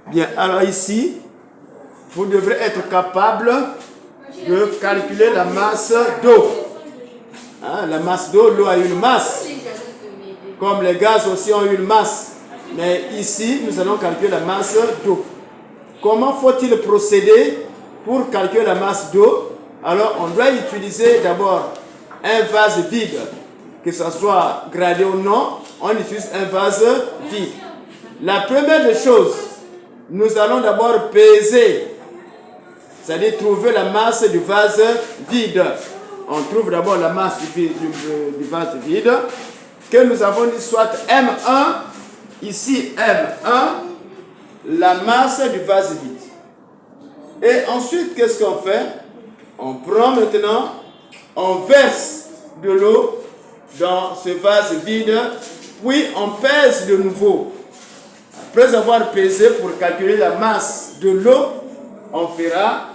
Bien, alors ici, vous devrez être capable de calculer la masse d'eau. Hein, la masse d'eau, l'eau a une masse. Comme les gaz aussi ont une masse. Mais ici, nous allons calculer la masse d'eau. Comment faut-il procéder pour calculer la masse d'eau? Alors, on doit utiliser d'abord un vase vide. Que ce soit gradé ou non, on utilise un vase vide. La première des choses, nous allons d'abord peser, c'est-à-dire trouver la masse du vase vide. On trouve d'abord la masse du vase vide, que nous avons dit soit M1, ici M1, la masse du vase vide. Et ensuite, qu'est-ce qu'on fait? On prend maintenant, on verse de l'eau dans ce vase vide, puis on pèse de nouveau. Après avoir pesé pour calculer la masse de l'eau, on fera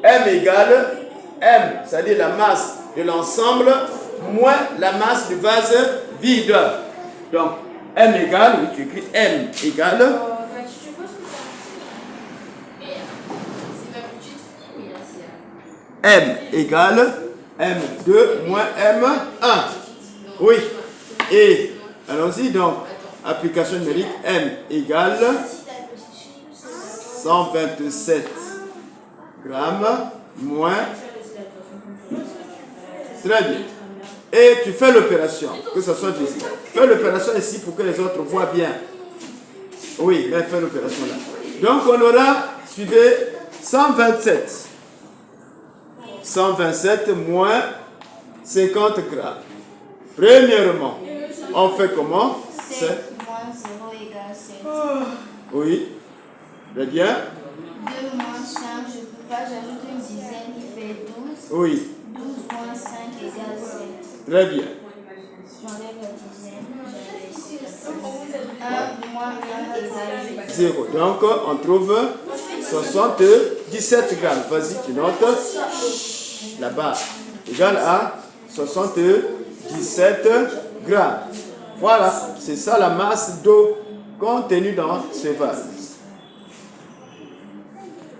M égale M, c'est-à-dire la masse de l'ensemble moins la masse du vase vide. Donc, M égale, oui, tu écris M égale M égale M2 moins M1. Oui. Et allons-y donc. Application numérique M égale 127 grammes moins. Très bien. Et tu fais l'opération, que ce soit visible. Fais l'opération ici pour que les autres voient bien. Oui, mais fais l'opération là. Donc on aura suivi 127. 127 moins 50 grammes. Premièrement, on fait comment? 7 moins 0 égale 7. Oui. Très bien. 2 moins 5, je ne peux pas, j'ajoute une dizaine qui fait 12. Oui. 12 moins 5 égale 7. Très bien. J'enlève la dizaine, j'enlève 1 moins 1 égale 0. Donc, on trouve 77 grammes. Vas-y, tu notes. Là-bas. Égal à 77 grammes. Voilà, c'est ça la masse d'eau contenue dans ce vase.